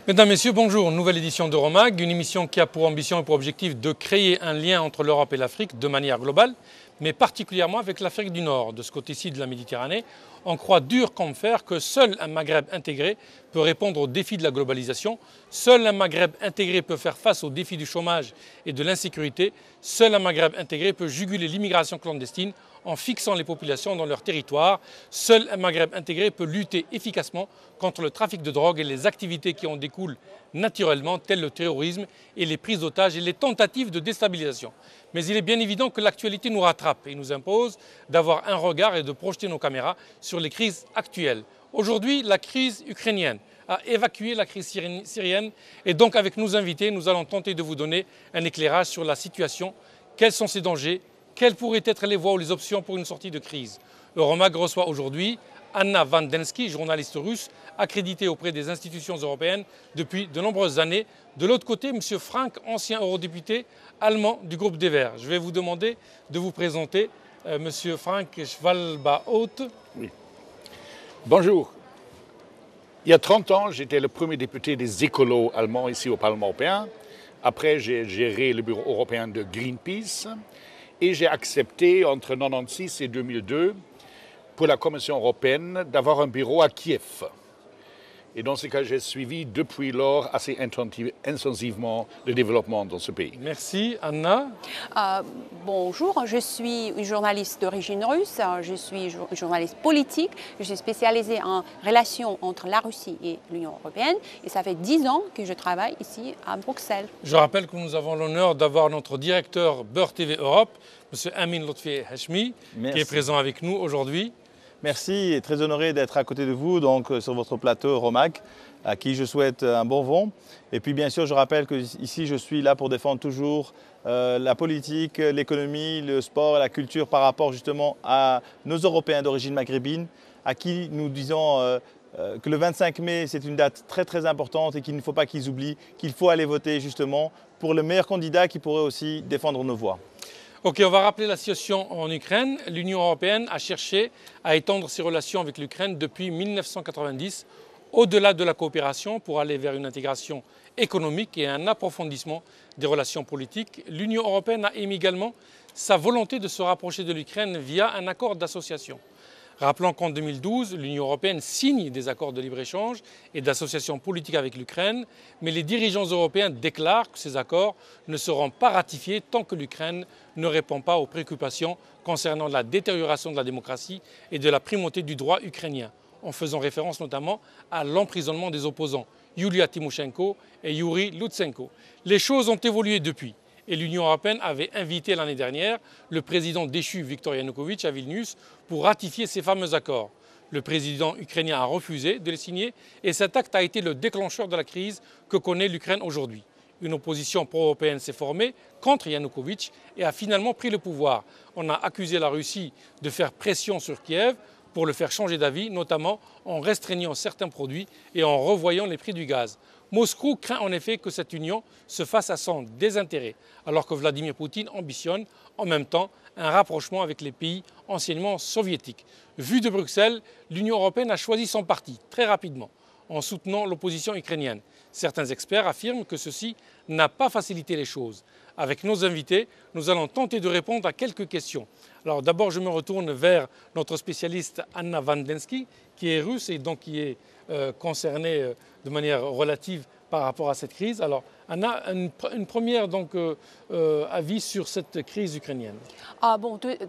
Mesdames, Messieurs, bonjour. Nouvelle édition d'Euromag, une émission qui a pour ambition et pour objectif de créer un lien entre l'Europe et l'Afrique de manière globale, mais particulièrement avec l'Afrique du Nord. De ce côté-ci de la Méditerranée, on croit dur comme fer que seul un Maghreb intégré peut répondre aux défis de la globalisation. Seul un Maghreb intégré peut faire face aux défis du chômage et de l'insécurité. Seul un Maghreb intégré peut juguler l'immigration clandestine en fixant les populations dans leur territoire. Seul un Maghreb intégré peut lutter efficacement contre le trafic de drogue et les activités qui en découlent naturellement, telles le terrorisme et les prises d'otages et les tentatives de déstabilisation. Mais il est bien évident que l'actualité nous rattrape et nous impose d'avoir un regard et de projeter nos caméras sur les crises actuelles. Aujourd'hui, la crise ukrainienne a évacué la crise syrienne et donc avec nos invités, nous allons tenter de vous donner un éclairage sur la situation, quels sont ses dangers, quelles pourraient être les voies ou les options pour une sortie de crise. Euromag reçoit aujourd'hui Anna Vandensky, journaliste russe, accréditée auprès des institutions européennes depuis de nombreuses années. De l'autre côté, M. Frank, ancien eurodéputé allemand du groupe des Verts. Je vais vous demander de vous présenter, M. Frank Schwalba-Haute. Oui. Bonjour. Il y a 30 ans, j'étais le premier député des écolos allemands ici au Parlement européen. Après, j'ai géré le bureau européen de Greenpeace et j'ai accepté entre 1996 et 2002 pour la Commission européenne d'avoir un bureau à Kiev. Et dans ce cas, j'ai suivi depuis lors assez intensivement le développement dans ce pays. Merci. Anna. Bonjour, je suis journaliste d'origine russe, je suis journaliste politique, je suis spécialisée en relations entre la Russie et l'Union européenne et ça fait 10 ans que je travaille ici à Bruxelles. Je rappelle que nous avons l'honneur d'avoir notre directeur Beurre TV Europe, M. Amin Lotfi Hashmi, qui est présent avec nous aujourd'hui. Merci et très honoré d'être à côté de vous donc, sur votre plateau Euromag, à qui je souhaite un bon vent. Et puis bien sûr, je rappelle que ici je suis là pour défendre toujours la politique, l'économie, le sport et la culture par rapport justement à nos Européens d'origine maghrébine, à qui nous disons que le 25 mai c'est une date très très importante et qu'il ne faut pas qu'ils oublient qu'il faut aller voter justement pour le meilleur candidat qui pourrait aussi défendre nos voix. Ok, on va rappeler la situation en Ukraine. L'Union européenne a cherché à étendre ses relations avec l'Ukraine depuis 1990, au-delà de la coopération pour aller vers une intégration économique et un approfondissement des relations politiques. L'Union européenne a émis également sa volonté de se rapprocher de l'Ukraine via un accord d'association. Rappelons qu'en 2012, l'Union européenne signe des accords de libre-échange et d'association politique avec l'Ukraine, mais les dirigeants européens déclarent que ces accords ne seront pas ratifiés tant que l'Ukraine ne répond pas aux préoccupations concernant la détérioration de la démocratie et de la primauté du droit ukrainien, en faisant référence notamment à l'emprisonnement des opposants Yulia Tymoshenko et Yuri Lutsenko. Les choses ont évolué depuis. Et l'Union européenne avait invité l'année dernière le président déchu Viktor Yanukovych à Vilnius pour ratifier ces fameux accords. Le président ukrainien a refusé de les signer et cet acte a été le déclencheur de la crise que connaît l'Ukraine aujourd'hui. Une opposition pro-européenne s'est formée contre Yanukovych et a finalement pris le pouvoir. On a accusé la Russie de faire pression sur Kiev pour le faire changer d'avis, notamment en restreignant certains produits et en revoyant les prix du gaz. Moscou craint en effet que cette union se fasse à son désintérêt, alors que Vladimir Poutine ambitionne en même temps un rapprochement avec les pays anciennement soviétiques. Vu de Bruxelles, l'Union européenne a choisi son parti très rapidement, en soutenant l'opposition ukrainienne. Certains experts affirment que ceci n'a pas facilité les choses. Avec nos invités, nous allons tenter de répondre à quelques questions. Alors d'abord, je me retourne vers notre spécialiste Anna Vandensky, qui est russe et donc qui est concernée de manière relative par rapport à cette crise. Alors Anna, une première avis sur cette crise ukrainienne.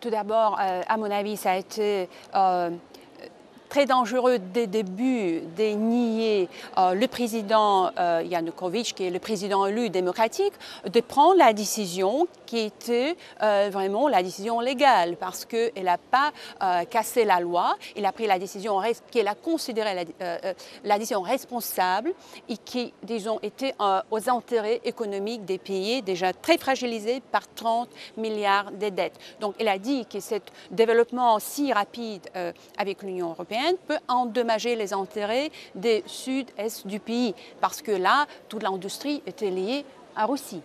Tout d'abord, à mon avis, ça a été très dangereux dès le début de nier le président Yanukovych, qui est le président élu démocratique, de prendre la décision qui était vraiment la décision légale, parce qu'elle n'a pas cassé la loi, il a pris la décision qu'elle a considérée la décision responsable et qui, disons, était aux intérêts économiques des pays déjà très fragilisés par 30 milliards de dettes. Donc elle a dit que ce développement si rapide avec l'Union européenne peut endommager les intérêts du sud-est du pays, parce que là, toute l'industrie était liée à Russie.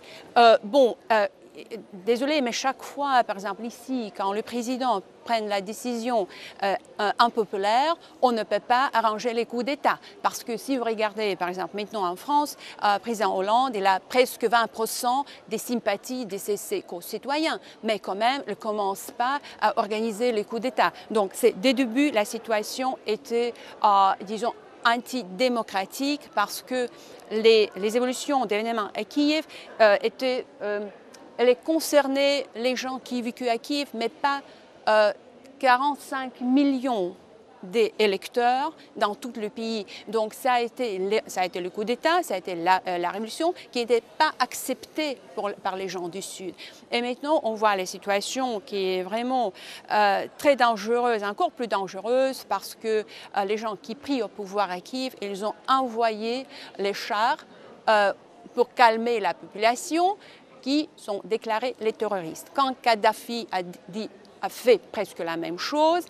désolé, mais chaque fois, par exemple ici, quand le président prend la décision impopulaire, on ne peut pas arranger les coups d'État. Parce que si vous regardez, par exemple, maintenant en France, le président Hollande, il a presque 20% des sympathies de ses concitoyens. Mais quand même, il ne commence pas à organiser les coups d'État. Donc, dès le début, la situation était, disons, antidémocratique parce que les évolutions d'événements à Kiev elles concernaient les gens qui vécuent à Kiev, mais pas 45 millions d'électeurs dans tout le pays. Donc ça a été le coup d'État, ça a été la révolution qui n'était pas acceptée par les gens du Sud. Et maintenant, on voit la situation qui est vraiment très dangereuse, encore plus dangereuse, parce que les gens qui prient au pouvoir à Kiev, ils ont envoyé les chars pour calmer la population qui sont déclarés les terroristes. Quand Kadhafi a fait presque la même chose,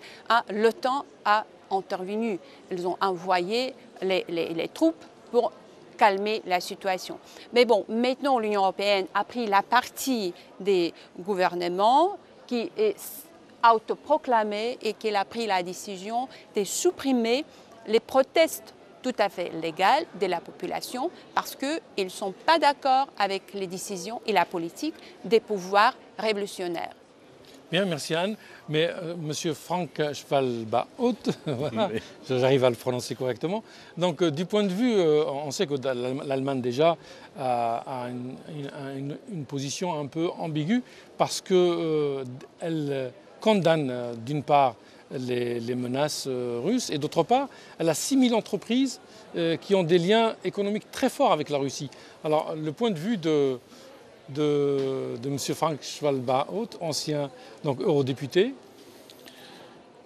l'OTAN a intervenu. Ils ont envoyé les troupes pour calmer la situation. Mais bon, maintenant l'Union européenne a pris la partie des gouvernements qui est autoproclamé et qu'il a pris la décision de supprimer les protestes tout à fait légales de la population parce qu'ils ne sont pas d'accord avec les décisions et la politique des pouvoirs révolutionnaires. Bien, merci Anne. Mais Monsieur Frank Schwalba-Haut, voilà, j'arrive à le prononcer correctement. Donc du point de vue, on sait que l'Allemagne déjà a une position un peu ambiguë parce qu'elle condamne d'une part les menaces russes et d'autre part, elle a 6000 entreprises qui ont des liens économiques très forts avec la Russie. Alors le point de vue de M. Frank Schwalba-Haut, ancien eurodéputé.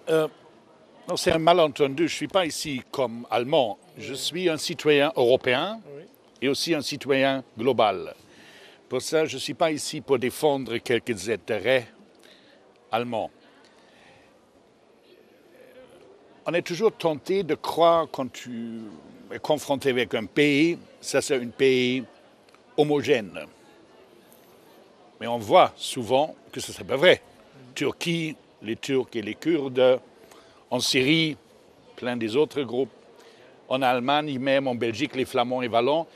Non, c'est un malentendu. Je ne suis pas ici comme Allemand. Je suis un citoyen européen et aussi un citoyen global. Pour ça, je ne suis pas ici pour défendre quelques intérêts allemands. On est toujours tenté de croire quand tu es confronté avec un pays, ça c'est un pays homogène. Mais on voit souvent que ce n'est pas vrai. Turquie, les Turcs et les Kurdes, en Syrie, plein des autres groupes, en Allemagne, même en Belgique, les Flamands et Wallons,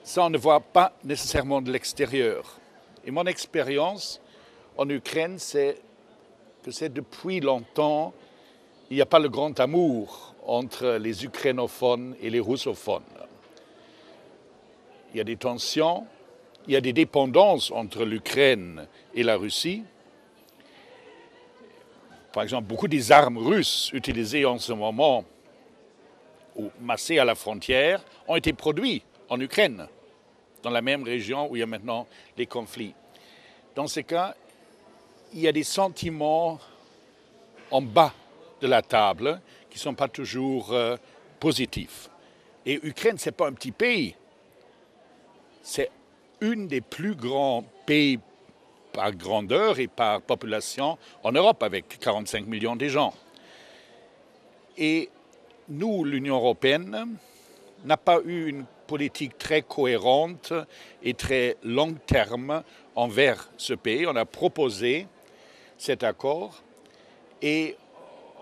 ça on ne voit pas nécessairement de l'extérieur. Et mon expérience en Ukraine, c'est que c'est depuis longtemps, il n'y a pas le grand amour entre les ukrainophones et les russophones. Il y a des tensions. Il y a des dépendances entre l'Ukraine et la Russie. Par exemple, beaucoup des armes russes utilisées en ce moment ou massées à la frontière ont été produites en Ukraine, dans la même région où il y a maintenant les conflits. Dans ce cas, il y a des sentiments en bas de la table qui ne sont pas toujours positifs. Et l'Ukraine, ce n'est pas un petit pays. C'est un des plus grands pays par grandeur et par population en Europe, avec 45 millions de gens. Et nous, l'Union européenne, n'a pas eu une politique très cohérente et très long terme envers ce pays. On a proposé cet accord et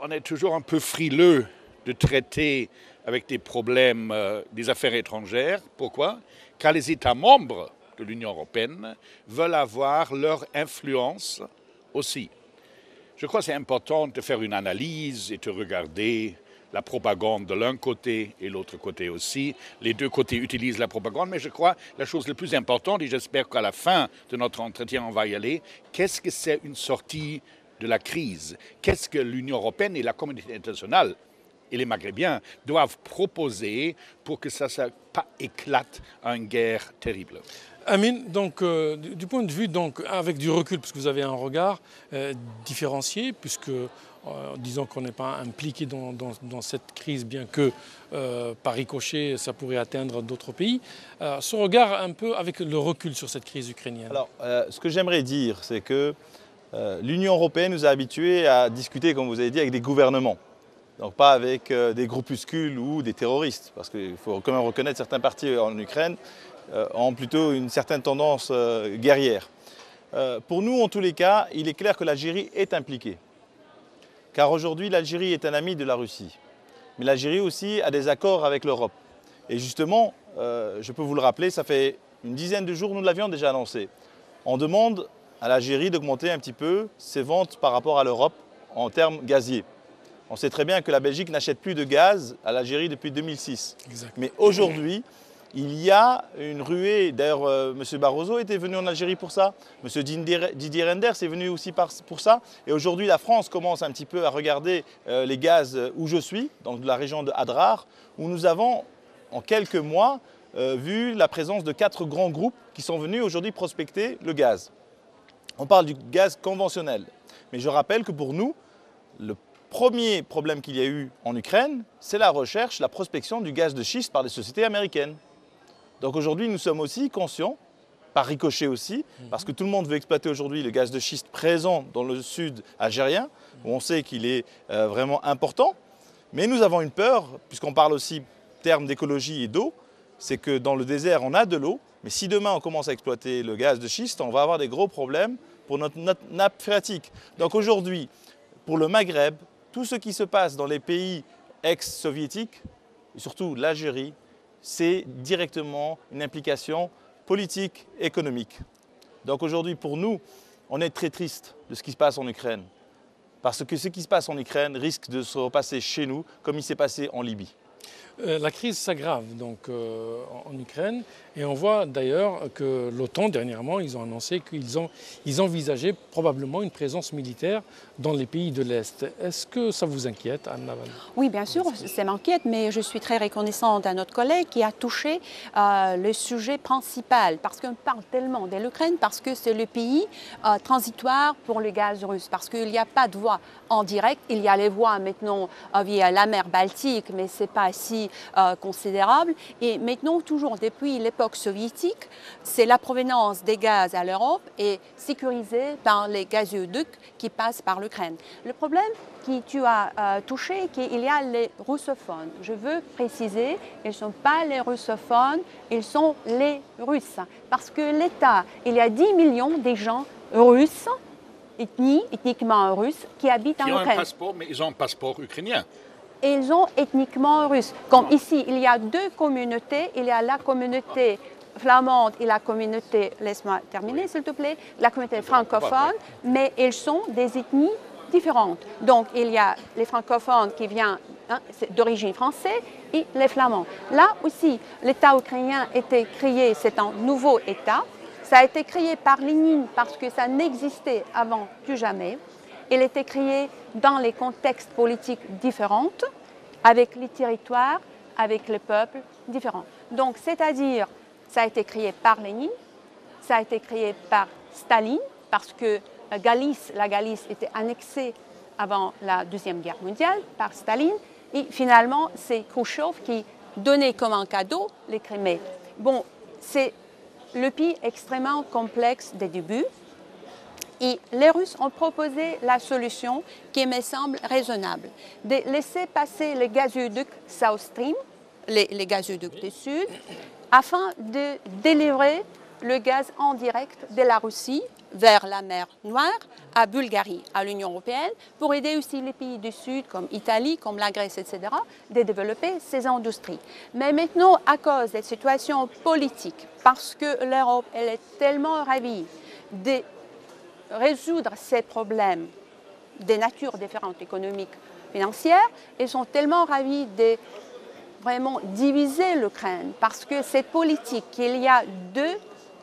on est toujours un peu frileux de traiter avec des problèmes des affaires étrangères. Pourquoi? Car les États membres de l'Union européenne veulent avoir leur influence aussi. Je crois que c'est important de faire une analyse et de regarder la propagande de l'un côté et l'autre côté aussi. Les deux côtés utilisent la propagande, mais je crois que la chose la plus importante, et j'espère qu'à la fin de notre entretien on va y aller, qu'est-ce que c'est une sortie de la crise? Qu'est-ce que l'Union européenne et la communauté internationale et les Maghrébiens doivent proposer pour que ça ne pas éclate en guerre terrible? Amine, donc du point de vue, donc, avec du recul, puisque vous avez un regard différencié, puisque disons qu'on n'est pas impliqué dans cette crise, bien que par ricochet, ça pourrait atteindre d'autres pays. Ce regard un peu avec le recul sur cette crise ukrainienne. Alors, ce que j'aimerais dire, c'est que l'Union européenne nous a habitués à discuter, comme vous avez dit, avec des gouvernements. Donc pas avec des groupuscules ou des terroristes, parce qu'il faut quand même reconnaître certains partis en Ukraine ont plutôt une certaine tendance guerrière. Pour nous, en tous les cas, il est clair que l'Algérie est impliquée. Car aujourd'hui, l'Algérie est un ami de la Russie. Mais l'Algérie aussi a des accords avec l'Europe. Et justement, je peux vous le rappeler, ça fait une dizaine de jours, nous l'avions déjà annoncé. On demande à l'Algérie d'augmenter un petit peu ses ventes par rapport à l'Europe en termes gaziers. On sait très bien que la Belgique n'achète plus de gaz à l'Algérie depuis 2006. Exact. Mais aujourd'hui, il y a une ruée. D'ailleurs, M. Barroso était venu en Algérie pour ça. M. Didier Reynders est venu aussi pour ça. Et aujourd'hui, la France commence un petit peu à regarder les gaz où je suis, dans la région de Hadrar, où nous avons, en quelques mois, vu la présence de 4 grands groupes qui sont venus aujourd'hui prospecter le gaz. On parle du gaz conventionnel. Mais je rappelle que pour nous, le premier problème qu'il y a eu en Ukraine, c'est la recherche, la prospection du gaz de schiste par les sociétés américaines. Donc aujourd'hui, nous sommes aussi conscients, par ricochet aussi, parce que tout le monde veut exploiter aujourd'hui le gaz de schiste présent dans le sud algérien, où on sait qu'il est vraiment important. Mais nous avons une peur, puisqu'on parle aussi termes d'écologie et d'eau, c'est que dans le désert, on a de l'eau, mais si demain on commence à exploiter le gaz de schiste, on va avoir des gros problèmes pour notre nappe phréatique. Donc aujourd'hui, pour le Maghreb, tout ce qui se passe dans les pays ex-soviétiques, et surtout l'Algérie, c'est directement une implication politique, économique. Donc aujourd'hui, pour nous, on est très triste de ce qui se passe en Ukraine. Parce que ce qui se passe en Ukraine risque de se repasser chez nous, comme il s'est passé en Libye. La crise s'aggrave donc en Ukraine et on voit d'ailleurs que l'OTAN dernièrement ils ont annoncé qu'ils envisageaient probablement une présence militaire dans les pays de l'Est. Est-ce que ça vous inquiète, Anna Van? Oui, bien sûr, ça m'inquiète, mais je suis très reconnaissante à notre collègue qui a touché le sujet principal parce qu'on parle tellement de l'Ukraine parce que c'est le pays transitoire pour le gaz russe, parce qu'il n'y a pas de voie en direct, il y a les voies maintenant via la mer Baltique, mais ce n'est pas si considérable. Et maintenant, toujours depuis l'époque soviétique, c'est la provenance des gaz à l'Europe est sécurisée par les gazoducs qui passent par l'Ukraine. Le problème que tu as touché, qu'il y a les russophones. Je veux préciser, ils ne sont pas les russophones, ils sont les Russes. Parce que l'État, il y a 10 millions de gens russes, ethniquement russes, qui habitent en Ukraine. Ils ont un passeport, mais ils ont un passeport ukrainien. Et ils sont ethniquement russes. Comme ici, il y a 2 communautés. Il y a la communauté flamande et la communauté, laisse-moi terminer s'il te plaît, la communauté francophone, mais ils sont des ethnies différentes. Donc il y a les francophones qui viennent d'origine française et les flamands. Là aussi, l'État ukrainien a été créé, c'est un nouveau État. Ça a été créé par Lénine parce que ça n'existait avant plus jamais. Il a été créé dans les contextes politiques différents, avec les territoires, avec les peuples différents. Donc, c'est-à-dire, ça a été créé par Lénine, ça a été créé par Staline, parce que la Galice était annexée avant la Deuxième Guerre mondiale par Staline, et finalement, c'est Khrouchtchev qui donnait comme un cadeau les Crimées. Bon, c'est le pays extrêmement complexe des débuts. Et les Russes ont proposé la solution qui me semble raisonnable, de laisser passer les gazoducs South Stream, les gazoducs du Sud, afin de délivrer le gaz en direct de la Russie vers la mer Noire, à Bulgarie, à l'Union européenne, pour aider aussi les pays du Sud, comme l'Italie, comme la Grèce, etc., de développer ces industries. Mais maintenant, à cause des situations politiques, parce que l'Europe, elle est tellement ravie de résoudre ces problèmes des natures différentes, économiques, financières, ils sont tellement ravis de vraiment diviser l'Ukraine parce que c'est politique, qu'il y a 2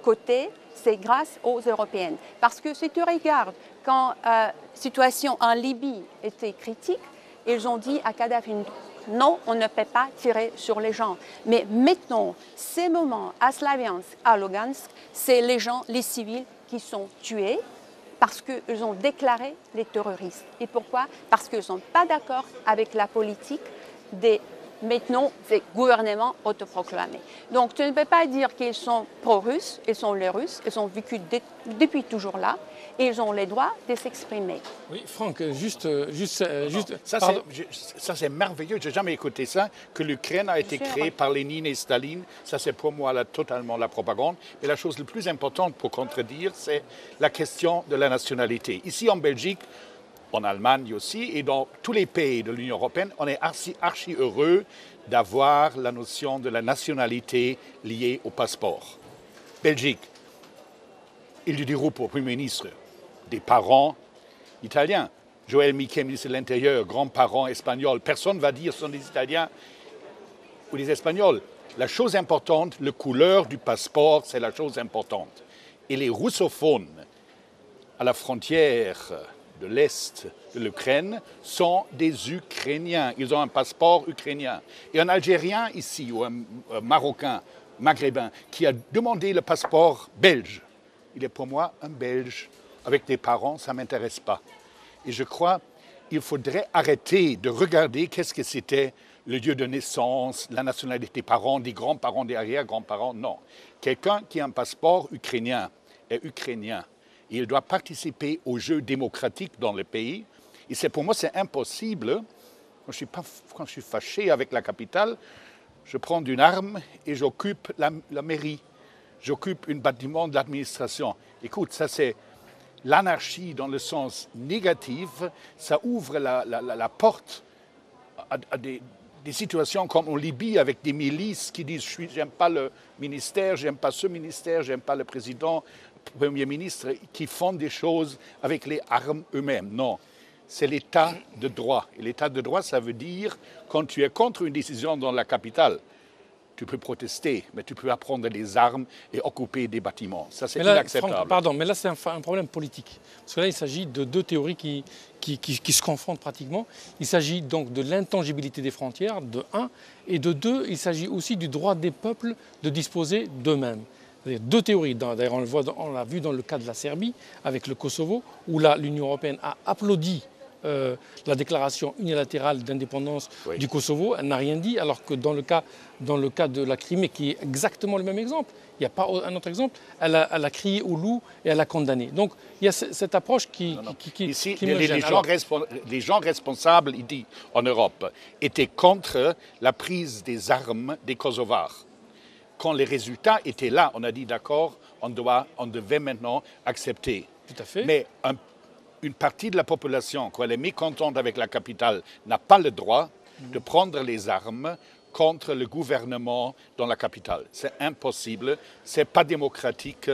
côtés, c'est grâce aux Européennes. Parce que si tu regardes, quand la situation en Libye était critique, ils ont dit à Kadhafi, non, on ne peut pas tirer sur les gens. Mais maintenant, ces moments à Slaviansk, à Lugansk, c'est les gens, les civils qui sont tués, parce qu'ils ont déclaré les terroristes. Et pourquoi? Parce qu'ils ne sont pas d'accord avec la politique de Maintenant, c'est gouvernement autoproclamé. Donc, tu ne peux pas dire qu'ils sont pro-russes, ils sont les Russes, ils ont vécu depuis toujours là, et ils ont les droits de s'exprimer. Oui, Franck, Ça, c'est merveilleux. Je n'ai jamais écouté ça, que l'Ukraine a été créée par Lénine et Staline. Ça, c'est pour moi totalement la propagande. Mais la chose la plus importante pour contredire, c'est la question de la nationalité. Ici, en Belgique, en Allemagne aussi, et dans tous les pays de l'Union européenne, on est archi heureux d'avoir la notion de la nationalité liée au passeport. Belgique, il lui déroule au Premier ministre des parents italiens. Joël Miquel, ministre de l'Intérieur, grands-parents espagnols. Personne ne va dire ce sont des Italiens ou des Espagnols. La chose importante, la couleur du passeport, c'est la chose importante. Et les russophones à la frontière de l'Est de l'Ukraine sont des Ukrainiens. Ils ont un passeport ukrainien. Et un Algérien ici, ou un Marocain, Maghrébin, qui a demandé le passeport belge, il est pour moi un Belge. Avec des parents, ça ne m'intéresse pas. Et je crois qu'il faudrait arrêter de regarder qu'est-ce que c'était le lieu de naissance, la nationalité des parents, des grands-parents, des arrière-grands-parents. Non. Quelqu'un qui a un passeport ukrainien est ukrainien. Et il doit participer aux jeux démocratiques dans le pays. Et pour moi, c'est impossible. Quand je suis fâché avec la capitale, je prends une arme et j'occupe la mairie. J'occupe un bâtiment d'administration. Écoute, ça c'est l'anarchie dans le sens négatif. Ça ouvre la porte à des situations comme en Libye avec des milices qui disent « j'aime pas le ministère, j'aime pas ce ministère, j'aime pas le président ». Premier ministre qui font des choses avec les armes eux-mêmes. Non, c'est l'état de droit. Et l'état de droit, ça veut dire, quand tu es contre une décision dans la capitale, tu peux protester, mais tu peux prendre des armes et occuper des bâtiments. Ça, c'est inacceptable. Franck, pardon, mais là, c'est un problème politique. Parce que là, il s'agit de deux théories qui se confrontent pratiquement. Il s'agit donc de l'intangibilité des frontières, de un, et de deux, il s'agit aussi du droit des peuples de disposer d'eux-mêmes. Deux théories. D'ailleurs, on l'a vu dans le cas de la Serbie, avec le Kosovo, où là, l'Union européenne a applaudi la déclaration unilatérale d'indépendance du Kosovo. Elle n'a rien dit, alors que dans le cas de la Crimée, qui est exactement le même exemple, il n'y a pas un autre exemple, elle a crié au loup et elle a condamné. Donc, il y a cette approche qui me gêne. Les gens responsables, il dit, en Europe, étaient contre la prise des armes des Kosovars. Quand les résultats étaient là, on a dit d'accord, on devait maintenant accepter. Tout à fait. Mais une partie de la population, quand elle est mécontente avec la capitale, n'a pas le droit de prendre les armes contre le gouvernement dans la capitale. C'est impossible, c'est pas démocratique,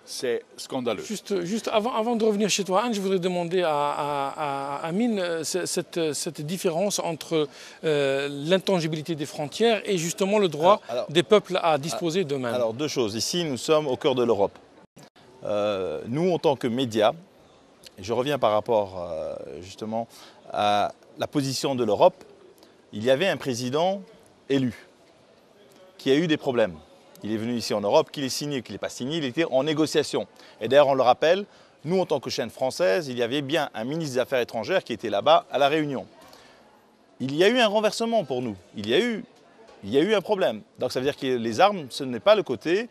c'est scandaleux. Juste avant de revenir chez toi, Anne, je voudrais demander à Amine cette différence entre l'intangibilité des frontières et justement le droit des peuples à disposer d'eux-mêmes. Alors, deux choses. Ici, nous sommes au cœur de l'Europe. Nous, en tant que médias, je reviens par rapport justement à la position de l'Europe, il y avait un président élu qui a eu des problèmes. Il est venu ici en Europe, qu'il ait signé, qu'il n'ait pas signé, il était en négociation. Et d'ailleurs, on le rappelle, nous, en tant que chaîne française, il y avait bien un ministre des Affaires étrangères qui était là-bas à La Réunion. Il y a eu un renversement pour nous. Il y a eu un problème. Donc ça veut dire que les armes, ce n'est pas le côté,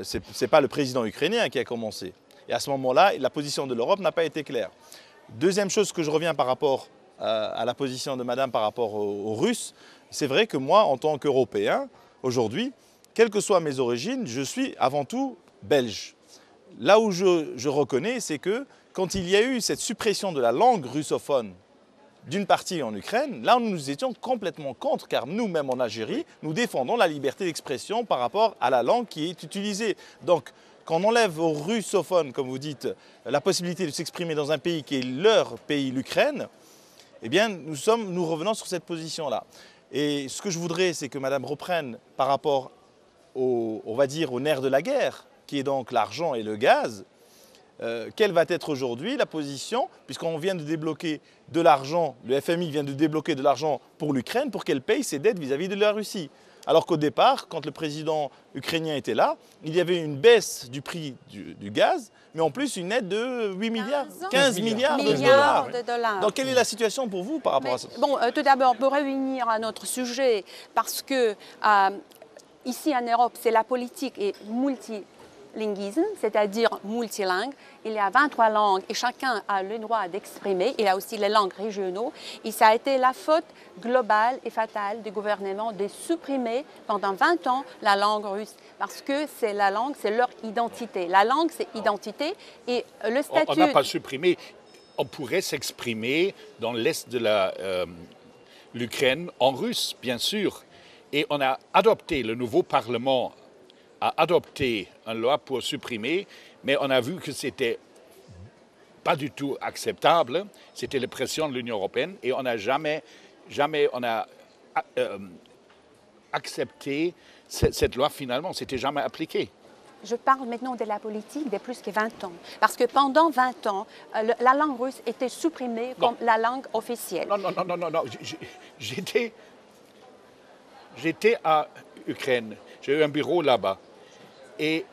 c'est pas le président ukrainien qui a commencé. Et à ce moment-là, la position de l'Europe n'a pas été claire. Deuxième chose que je reviens par rapport à la position de madame par rapport aux Russes, c'est vrai que moi, en tant qu'Européen, aujourd'hui, quelles que soient mes origines, je suis avant tout belge. Là où je reconnais, c'est que quand il y a eu cette suppression de la langue russophone d'une partie en Ukraine, là nous étions complètement contre, car nous-mêmes en Algérie, nous défendons la liberté d'expression par rapport à la langue qui est utilisée. Donc, quand on enlève aux russophones, comme vous dites, la possibilité de s'exprimer dans un pays qui est leur pays, l'Ukraine, eh bien, nous revenons sur cette position-là. Et ce que je voudrais, c'est que madame reprenne par rapport on va dire, au nerf de la guerre, qui est donc l'argent et le gaz, quelle va être aujourd'hui la position, puisqu'on vient de débloquer de l'argent, le FMI vient de débloquer de l'argent pour l'Ukraine, pour qu'elle paye ses dettes vis-à-vis de la Russie. Alors qu'au départ, quand le président ukrainien était là, il y avait une baisse du prix du gaz, mais en plus une aide de 8 milliards, 15 milliards de dollars. Donc quelle est la situation pour vous par rapport à ça? Bon, tout d'abord, pour revenir à notre sujet, parce que ici en Europe, c'est la politique et multilinguisme, c'est-à-dire multilingue. Il y a 23 langues et chacun a le droit d'exprimer. Il y a aussi les langues régionaux. Et ça a été la faute globale et fatale du gouvernement de supprimer pendant 20 ans la langue russe. Parce que c'est la langue, c'est leur identité. La langue, c'est identité. Et le statut... On n'a pas supprimé. On pourrait s'exprimer dans l'est de l'Ukraine en russe, bien sûr. Et on a adopté, le nouveau Parlement a adopté une loi pour supprimer, mais on a vu que c'était pas du tout acceptable. C'était la pression de l'Union européenne et on n'a jamais accepté cette loi finalement. C'était jamais appliqué. Je parle maintenant de la politique de plus que 20 ans. Parce que pendant 20 ans, la langue russe était supprimée comme la langue officielle. Non. J'étais à Ukraine. J'ai eu un bureau là-bas. Et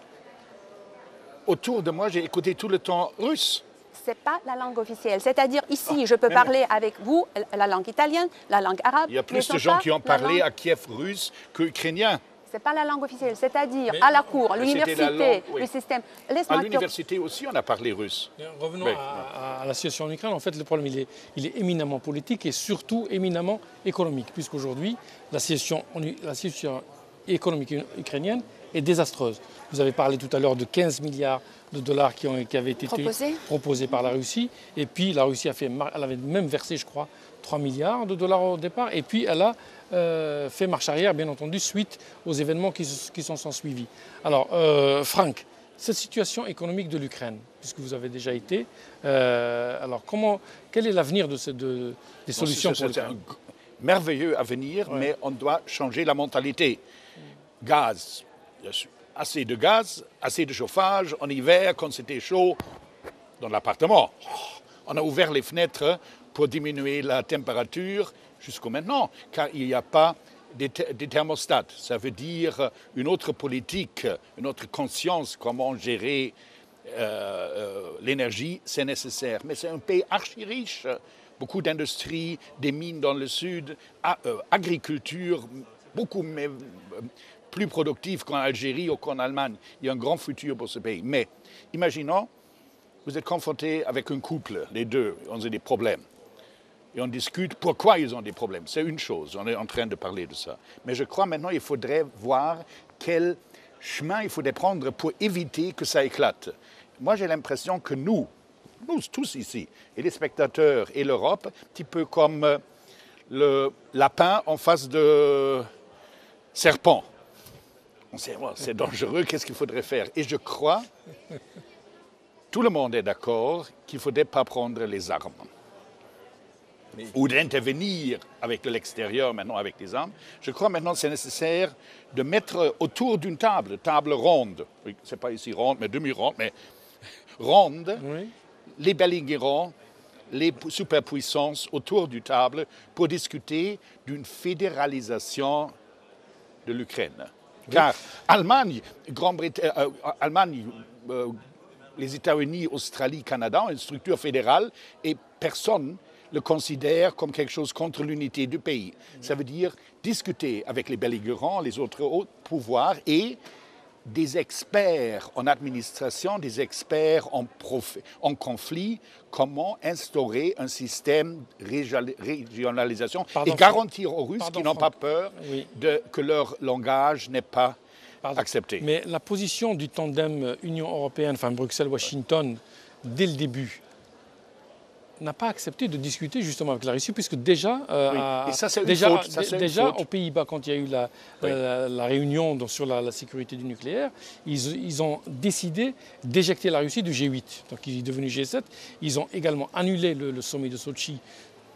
autour de moi, j'ai écouté tout le temps russe. Ce n'est pas la langue officielle. C'est-à-dire ici, je peux parler avec vous la langue italienne, la langue arabe. Il y a plus de gens qui ont parlé à Kiev russe qu'ukrainien. Ce n'est pas la langue officielle. C'est-à-dire à la cour, l'université, le système. À l'université aussi, on a parlé russe. Revenons à la situation en Ukraine. En fait, le problème, il est éminemment politique et surtout éminemment économique, puisqu'aujourd'hui, la situation économique ukrainienne est désastreuse. Vous avez parlé tout à l'heure de 15 milliards de dollars qui avaient été proposés par la Russie. Et puis la Russie elle avait même versé, je crois, 3 milliards de dollars au départ. Et puis elle a fait marche arrière, bien entendu, suite aux événements qui s'en sont suivis. Alors, Franck, cette situation économique de l'Ukraine, puisque vous avez déjà été, alors quel est l'avenir des solutions pour l'Ukraine? C'est un merveilleux avenir, mais on doit changer la mentalité. Gaz. Il y a assez de gaz, assez de chauffage en hiver quand c'était chaud dans l'appartement. On a ouvert les fenêtres pour diminuer la température jusqu'au maintenant, car il n'y a pas des thermostats. Ça veut dire une autre politique, une autre conscience, comment gérer l'énergie, c'est nécessaire. Mais c'est un pays archi riche, beaucoup d'industries, des mines dans le sud, agriculture, beaucoup plus productif qu'en Algérie ou qu'en Allemagne. Il y a un grand futur pour ce pays. Mais imaginons, vous êtes confronté avec un couple, les deux, ils ont des problèmes. Et on discute pourquoi ils ont des problèmes. C'est une chose, on est en train de parler de ça. Mais je crois maintenant qu'il faudrait voir quel chemin il faudrait prendre pour éviter que ça éclate. Moi, j'ai l'impression que nous tous ici, et les spectateurs et l'Europe, un petit peu comme le lapin en face de serpent. C'est dangereux, qu'est-ce qu'il faudrait faire? Et je crois, tout le monde est d'accord qu'il ne faudrait pas prendre les armes. Ou d'intervenir avec l'extérieur maintenant avec les armes. Je crois maintenant que c'est nécessaire de mettre autour d'une table ronde, oui, c'est pas ici ronde, mais demi-ronde, mais ronde, les belligérants, les superpuissances autour d'une table pour discuter d'une fédéralisation de l'Ukraine. Car Allemagne, Allemagne, les États-Unis, Australie, Canada ont une structure fédérale et personne le considère comme quelque chose contre l'unité du pays. Ça veut dire discuter avec les belligérants, les autres hauts pouvoirs et des experts en administration, des experts en conflit, comment instaurer un système de régionalisation et garantir aux Russes qui n'ont pas peur que leur langage n'est pas accepté. Mais la position du tandem Union européenne, enfin Bruxelles-Washington, dès le début, n'a pas accepté de discuter justement avec la Russie, puisque déjà, aux Pays-Bas, quand il y a eu la réunion sur la sécurité du nucléaire, ils ont décidé d'éjecter la Russie du G8. Donc il est devenu G7. Ils ont également annulé le sommet de Sochi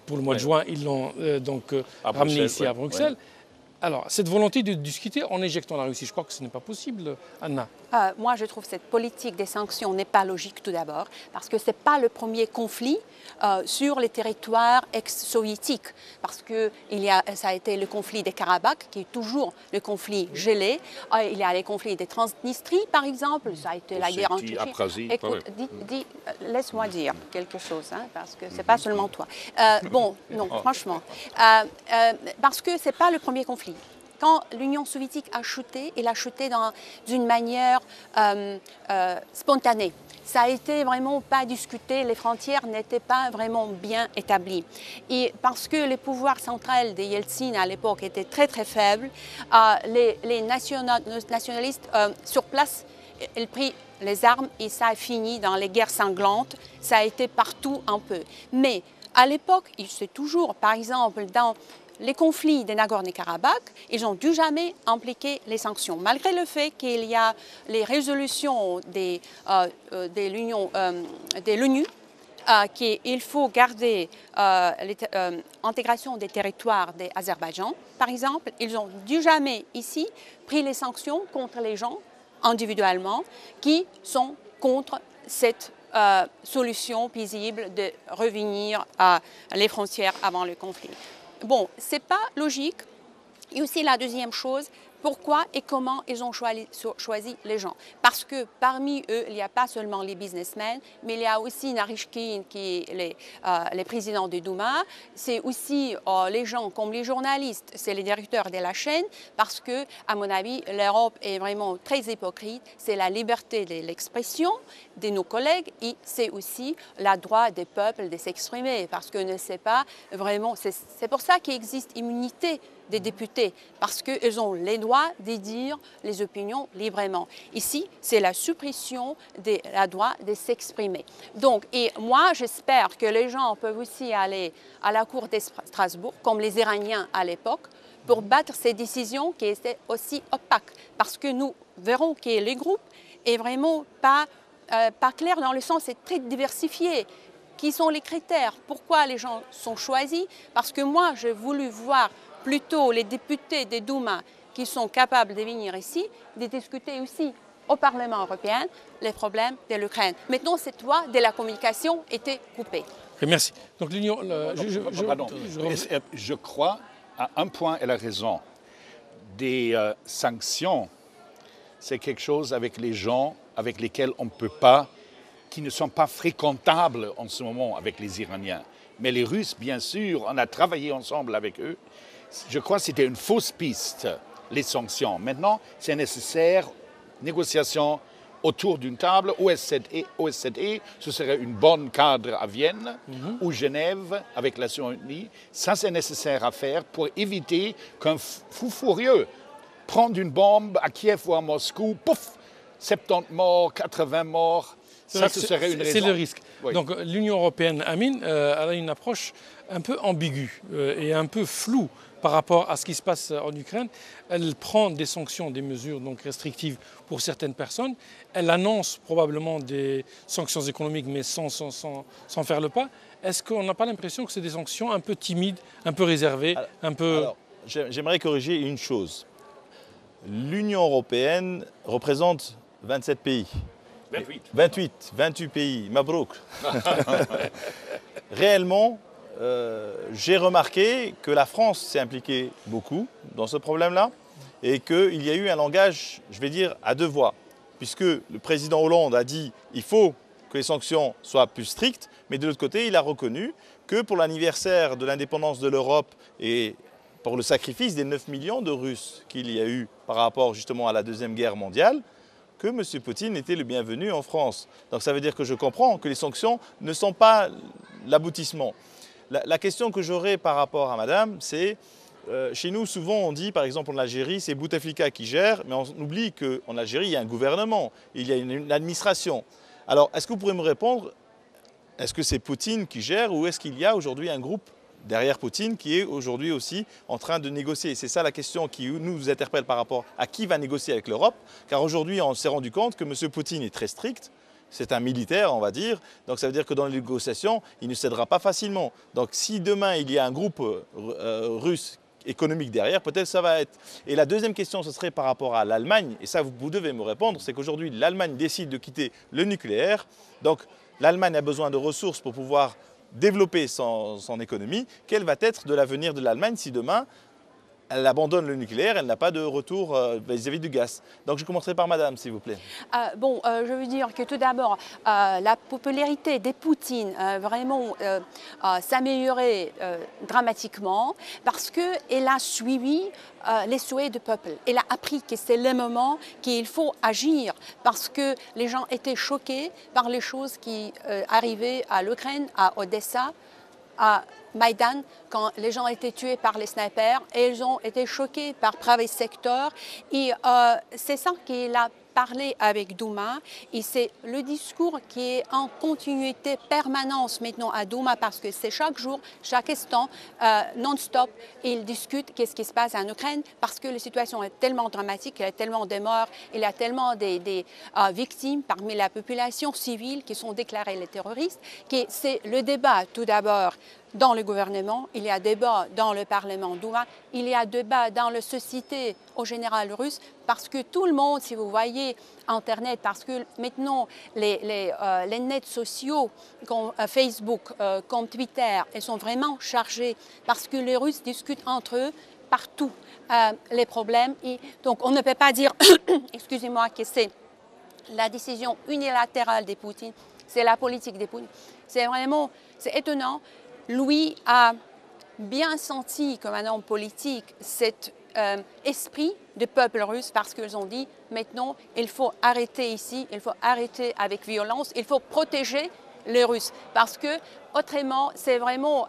pour le mois de juin. Ils l'ont ramené ici à Bruxelles. Alors, cette volonté de discuter en éjectant la Russie, je crois que ce n'est pas possible, Anna. Moi, je trouve que cette politique des sanctions n'est pas logique tout d'abord, parce que ce n'est pas le premier conflit sur les territoires ex-soviétiques, parce que ça a été le conflit des Karabakh, qui est toujours le conflit gelé. Il y a les conflits des Transnistrie, par exemple, ça a été la guerre en Tchétchénie. Écoute, laisse-moi dire quelque chose, hein, parce que ce n'est pas seulement toi. Non, franchement, parce que ce n'est pas le premier conflit. Quand l'Union soviétique a chuté, elle a chuté d'une manière spontanée. Ça a été vraiment pas discuté, les frontières n'étaient pas vraiment bien établies. Et parce que les pouvoirs centraux de Yeltsin à l'époque étaient très très faibles, les nationalistes sur place, ils prirent les armes et ça a fini dans les guerres sanglantes. Ça a été partout un peu. Mais à l'époque, c'est toujours, par exemple, dans les conflits de Nagorno-Karabakh, ils n'ont dû jamais impliquer les sanctions, malgré le fait qu'il y a les résolutions de l'ONU qu'il faut garder l'intégration des territoires d'Azerbaïdjan. Par exemple, ils n'ont dû jamais ici pris les sanctions contre les gens individuellement qui sont contre cette solution paisible de revenir à les frontières avant le conflit. Bon, ce n'est pas logique. Et aussi la deuxième chose, pourquoi et comment ils ont choisi les gens. Parce que parmi eux, il n'y a pas seulement les businessmen, mais il y a aussi Naryshkin qui est le président du Douma. C'est aussi les gens comme les journalistes, c'est les directeurs de la chaîne, parce que, à mon avis, l'Europe est vraiment très hypocrite. C'est la liberté de l'expression de nos collègues et c'est aussi le droit des peuples de s'exprimer, parce qu'on ne sait pas vraiment. C'est pour ça qu'il existe immunité des députés, parce qu'ils ont les droits de dire les opinions librement. Ici, c'est la suppression de la droit de s'exprimer. Donc, et moi, j'espère que les gens peuvent aussi aller à la Cour de Strasbourg, comme les Iraniens à l'époque, pour battre ces décisions qui étaient aussi opaques. Parce que nous verrons que les groupes est vraiment pas clair dans le sens, c'est très diversifié. Qui sont les critères? Pourquoi les gens sont choisis? Parce que moi, j'ai voulu voir plutôt les députés des Douma qui sont capables de venir ici, de discuter aussi au Parlement européen les problèmes de l'Ukraine. Maintenant, cette voie de la communication était coupée. Et merci. Donc l'Union... Je crois, à un point, elle a raison. Des sanctions, c'est quelque chose avec les gens avec lesquels on ne peut pas, qui ne sont pas fréquentables en ce moment avec les Iraniens. Mais les Russes, bien sûr, on a travaillé ensemble avec eux. Je crois que c'était une fausse piste, les sanctions. Maintenant, c'est nécessaire, négociation autour d'une table, OSCE, ce serait une bonne cadre à Vienne ou Genève avec la Nations Unies. Ça, c'est nécessaire à faire pour éviter qu'un fou furieux prenne une bombe à Kiev ou à Moscou, pouf, 70 morts, 80 morts. Ça, ce serait une raison. C'est le risque. Oui. Donc l'Union européenne, Amine, a une approche un peu ambiguë et un peu floue par rapport à ce qui se passe en Ukraine. Elle prend des sanctions, des mesures donc restrictives pour certaines personnes. Elle annonce probablement des sanctions économiques, mais sans faire le pas. Est-ce qu'on n'a pas l'impression que c'est des sanctions un peu timides, un peu réservées, un peu... Alors, j'aimerais corriger une chose. L'Union européenne représente 27 pays. 28 pays, Mabrouk. Réellement, j'ai remarqué que la France s'est impliquée beaucoup dans ce problème-là et qu'il y a eu un langage, je vais dire, à deux voix. Puisque le président Hollande a dit qu'il faut que les sanctions soient plus strictes, mais de l'autre côté, il a reconnu que pour l'anniversaire de l'indépendance de l'Europe et pour le sacrifice des 9 millions de Russes qu'il y a eu par rapport justement à la Deuxième Guerre mondiale, que M. Poutine était le bienvenu en France. Donc ça veut dire que je comprends que les sanctions ne sont pas l'aboutissement. La question que j'aurais par rapport à madame, c'est, chez nous souvent on dit par exemple en Algérie c'est Bouteflika qui gère, mais on oublie qu'en Algérie il y a un gouvernement, il y a une administration. Alors est-ce que vous pourrez me répondre, est-ce que c'est Poutine qui gère ou est-ce qu'il y a aujourd'hui un groupe derrière Poutine qui est aujourd'hui aussi en train de négocier? C'est ça la question qui nous interpelle par rapport à qui va négocier avec l'Europe. Car aujourd'hui, on s'est rendu compte que M. Poutine est très strict. C'est un militaire, on va dire. Donc ça veut dire que dans les négociations, il ne cédera pas facilement. Donc si demain, il y a un groupe russe économique derrière, peut-être ça va être. Et la deuxième question, ce serait par rapport à l'Allemagne, et ça vous devez me répondre, c'est qu'aujourd'hui l'Allemagne décide de quitter le nucléaire, donc l'Allemagne a besoin de ressources pour pouvoir développer son économie. Quel va être de l'avenir de l'Allemagne si demain elle abandonne le nucléaire, elle n'a pas de retour vis-à-vis du gaz. Donc je commencerai par madame, s'il vous plaît. Je veux dire que tout d'abord, la popularité de Poutine vraiment s'améliorait dramatiquement parce qu'elle a suivi les souhaits du peuple. Elle a appris que c'est le moment qu'il faut agir parce que les gens étaient choqués par les choses qui arrivaient à l'Ukraine, à Odessa, à Maïdan, quand les gens étaient tués par les snipers, et ils ont été choqués par private sector. Et c'est ça qu'il a parlé avec Douma. Et c'est le discours qui est en continuité permanente maintenant à Douma, parce que c'est chaque jour, chaque instant, non-stop, ils discutent qu'est-ce qui se passe en Ukraine, parce que la situation est tellement dramatique, il y a tellement de morts, il y a tellement des victimes parmi la population civile qui sont déclarés les terroristes, que c'est le débat tout d'abord dans le gouvernement, il y a débat dans le Parlement Douma, il y a débat dans la société au général russe, parce que tout le monde, si vous voyez Internet, parce que maintenant les nets sociaux comme Facebook, comme Twitter, ils sont vraiment chargés, parce que les Russes discutent entre eux partout les problèmes. Et donc on ne peut pas dire, excusez-moi, que c'est la décision unilatérale de Poutine, c'est la politique de Poutine. C'est vraiment, c'est étonnant. Lui a bien senti comme un homme politique cet esprit du peuple russe, parce qu'ils ont dit maintenant il faut arrêter ici, il faut arrêter avec violence, il faut protéger les Russes, parce que autrement c'est vraiment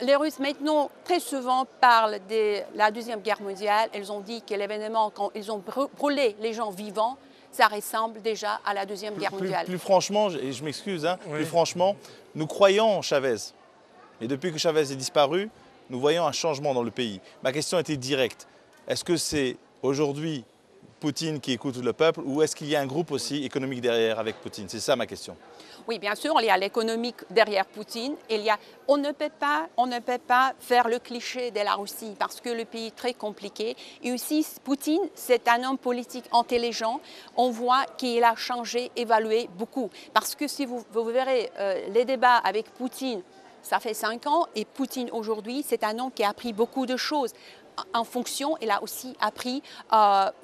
les Russes maintenant très souvent parlent de la Deuxième Guerre mondiale. Ils ont dit que l'événement quand ils ont brûlé les gens vivants, ça ressemble déjà à la Deuxième Guerre mondiale. Plus franchement, et je m'excuse, Oui. plus franchement, nous croyons en Chavez. Et depuis que Chavez est disparu, nous voyons un changement dans le pays. Ma question était directe. Est-ce que c'est aujourd'hui Poutine qui écoute le peuple, ou est-ce qu'il y a un groupe aussi économique derrière avec Poutine? C'est ça ma question. Oui, bien sûr, il y a l'économique derrière Poutine. On ne peut pas faire le cliché de la Russie parce que le pays est très compliqué. Et aussi, Poutine, c'est un homme politique intelligent. On voit qu'il a changé, évalué beaucoup. Parce que si vous verrez les débats avec Poutine, ça fait 5 ans, et Poutine aujourd'hui, c'est un homme qui a appris beaucoup de choses. En fonction, il a aussi appris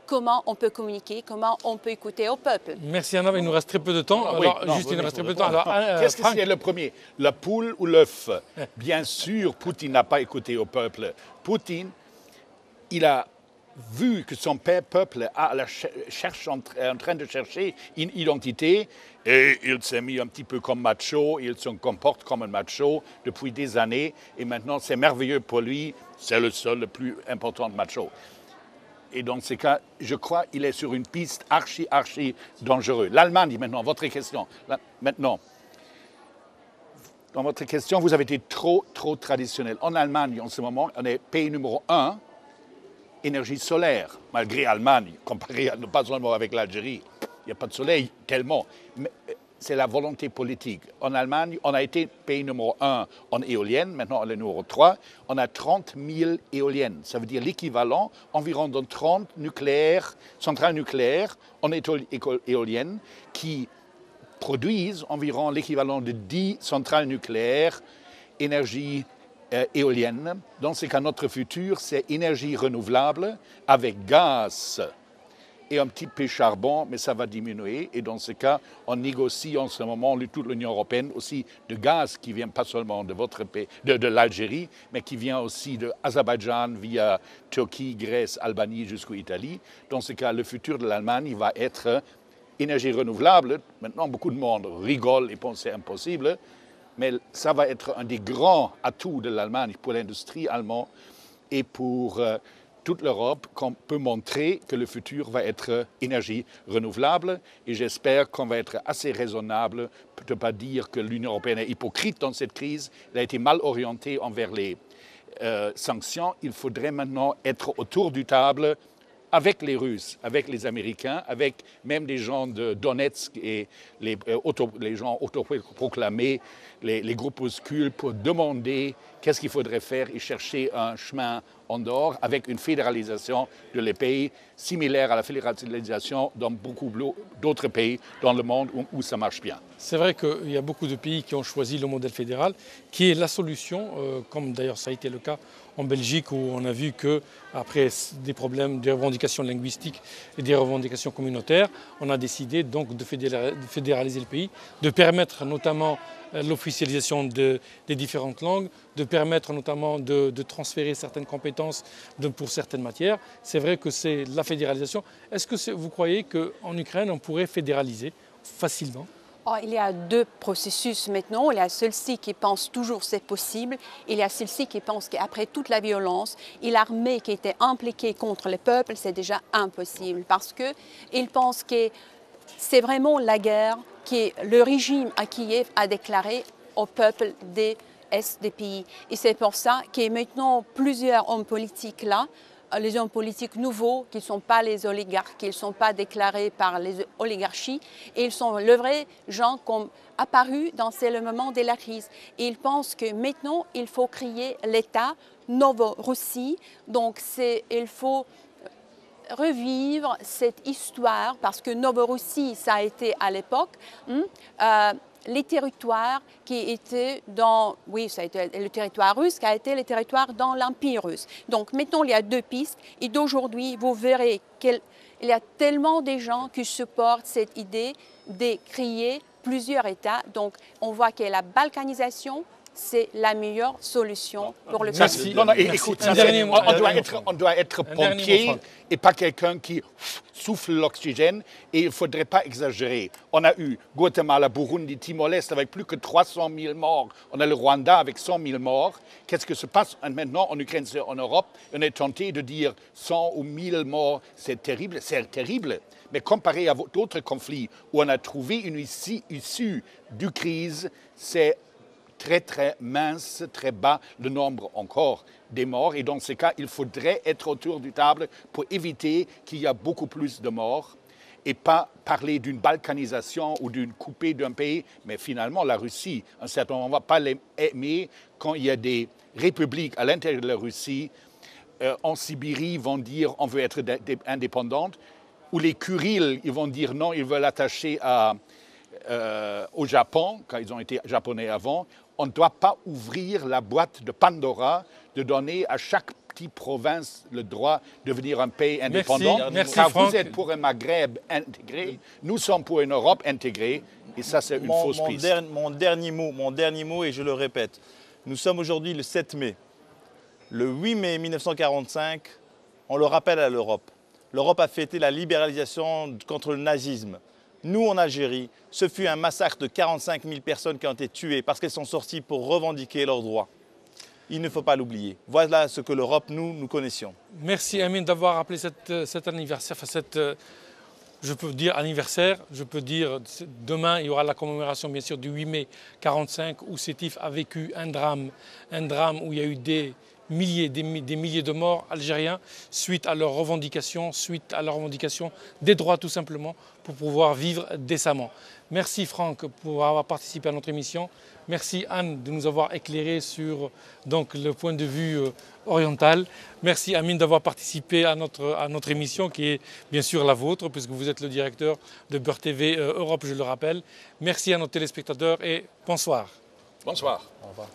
comment on peut communiquer, comment on peut écouter au peuple. Merci Anna, il nous reste très peu de temps. Il nous reste très peu de temps. Qu'est-ce que c'est le premier? La poule ou l'œuf? Bien sûr, Poutine n'a pas écouté au peuple. Poutine, il a vu que son peuple est en train de chercher une identité, et il s'est mis un petit peu comme macho, il se comporte comme un macho depuis des années, et maintenant c'est merveilleux pour lui, c'est le seul, le plus important macho. Et dans ces cas, je crois qu'il est sur une piste archi dangereuse. L'Allemagne, maintenant, votre question. Maintenant, dans votre question, vous avez été trop traditionnel. En Allemagne, en ce moment, on est pays numéro 1, énergie solaire, malgré l'Allemagne, comparé pas seulement avec l'Algérie. Il n'y a pas de soleil tellement. Mais c'est la volonté politique. En Allemagne, on a été pays numéro 1 en éoliennes, maintenant on est numéro 3. On a 30 000 éoliennes. Ça veut dire l'équivalent environ de 30 centrales nucléaires en éoliennes qui produisent environ l'équivalent de 10 centrales nucléaires, énergie éolienne. Dans ce cas, notre futur, c'est énergie renouvelable avec gaz et un petit peu charbon, mais ça va diminuer. Et dans ce cas, on négocie en ce moment, toute l'Union européenne, aussi de gaz qui vient pas seulement de votre pays, de l'Algérie, mais qui vient aussi de l'Azerbaïdjan via Turquie, Grèce, Albanie jusqu'en Italie. Dans ce cas, le futur de l'Allemagne va être énergie renouvelable. Maintenant, beaucoup de monde rigole et pense que c'est impossible. Mais ça va être un des grands atouts de l'Allemagne pour l'industrie allemande et pour toute l'Europe, qu'on peut montrer que le futur va être énergie renouvelable. Et j'espère qu'on va être assez raisonnable pour ne pas dire que l'Union européenne est hypocrite dans cette crise. Elle a été mal orientée envers les sanctions. Il faudrait maintenant être autour du table avec les Russes, avec les Américains, avec même des gens de Donetsk et les gens autoproclamés, les groupuscules, pour demander qu'est-ce qu'il faudrait faire et chercher un chemin en dehors avec une fédéralisation de les pays similaire à la fédéralisation dans beaucoup d'autres pays dans le monde où ça marche bien. C'est vrai qu'il y a beaucoup de pays qui ont choisi le modèle fédéral, qui est la solution, comme d'ailleurs ça a été le cas en Belgique, où on a vu qu'après des problèmes, des revendications linguistiques et des revendications communautaires, on a décidé donc de fédéraliser le pays, de permettre notamment l'officialisation des différentes langues, de permettre notamment de transférer certaines compétences pour certaines matières. C'est vrai que c'est la fédéralisation. Est-ce que vous croyez qu'en Ukraine, on pourrait fédéraliser facilement ? Oh, il y a deux processus maintenant. Il y a celle-ci qui pense toujours que c'est possible. Il y a celle-ci qui pense qu'après toute la violence et l'armée qui était impliquée contre le peuple, c'est déjà impossible. Parce qu'ils pensent que c'est vraiment la guerre que le régime à Kiev a déclaré au peuple des Est des pays. Et c'est pour ça que maintenant plusieurs hommes politiques là, les hommes politiques nouveaux, qui ne sont pas les oligarques, qui ne sont pas déclarés par les oligarchies, et ils sont les vrais gens qui ont apparu dans le moment de la crise. Et ils pensent que maintenant, il faut créer l'État Novorussie. Donc, il faut revivre cette histoire, parce que Novorussie, ça a été à l'époque les territoires qui étaient dans, oui, ça a été le territoire russe, qui a été le territoire dans l'Empire russe. Donc maintenant, il y a deux pistes, et d'aujourd'hui, vous verrez qu'il y a tellement de gens qui supportent cette idée de créer plusieurs États. Donc on voit que la balkanisation, c'est la meilleure solution pour le pays. Non, écoute, on doit être pompier et pas quelqu'un qui souffle l'oxygène, et il ne faudrait pas exagérer. On a eu Guatemala, Burundi, Timor-Leste avec plus que 300 000 morts. On a le Rwanda avec 100 000 morts. Qu'est-ce que se passe maintenant en Ukraine, en Europe? On est tenté de dire 100 ou 1000 morts, c'est terrible, Mais comparé à d'autres conflits où on a trouvé une issue du crise, c'est très mince, très bas le nombre encore des morts. Et dans ce cas, il faudrait être autour du table pour éviter qu'il y ait beaucoup plus de morts et pas parler d'une balkanisation ou d'une coupée d'un pays. Mais finalement, la Russie, à un certain moment, on ne va pas l'aimer quand il y a des républiques à l'intérieur de la Russie. En Sibérie, vont dire on veut être indépendante. Ou les Kuriles, ils vont dire non, ils veulent attacher au Japon, quand ils ont été japonais avant. On ne doit pas ouvrir la boîte de Pandora, de donner à chaque petite province le droit de devenir un pays indépendant. Merci, car Franck. vous êtes pour un Maghreb intégré, nous sommes pour une Europe intégrée, et ça c'est une fausse piste. Mon dernier mot, et je le répète, nous sommes aujourd'hui le 7 mai. Le 8 mai 1945, on le rappelle à l'Europe. L'Europe a fêté la libéralisation contre le nazisme. Nous, en Algérie, ce fut un massacre de 45 000 personnes qui ont été tuées parce qu'elles sont sorties pour revendiquer leurs droits. Il ne faut pas l'oublier. Voilà ce que l'Europe, nous connaissions. Merci Amine d'avoir rappelé cet anniversaire, je peux dire anniversaire, je peux dire demain il y aura la commémoration bien sûr du 8 mai 1945 où Sétif a vécu un drame où il y a eu des milliers de morts algériens suite à leurs revendications, des droits tout simplement pour pouvoir vivre décemment. Merci Franck pour avoir participé à notre émission. Merci Anne de nous avoir éclairé sur le point de vue oriental. Merci Amine d'avoir participé à notre émission qui est bien sûr la vôtre puisque vous êtes le directeur de Beurre TV Europe, je le rappelle. Merci à nos téléspectateurs et bonsoir. Bonsoir. Au revoir.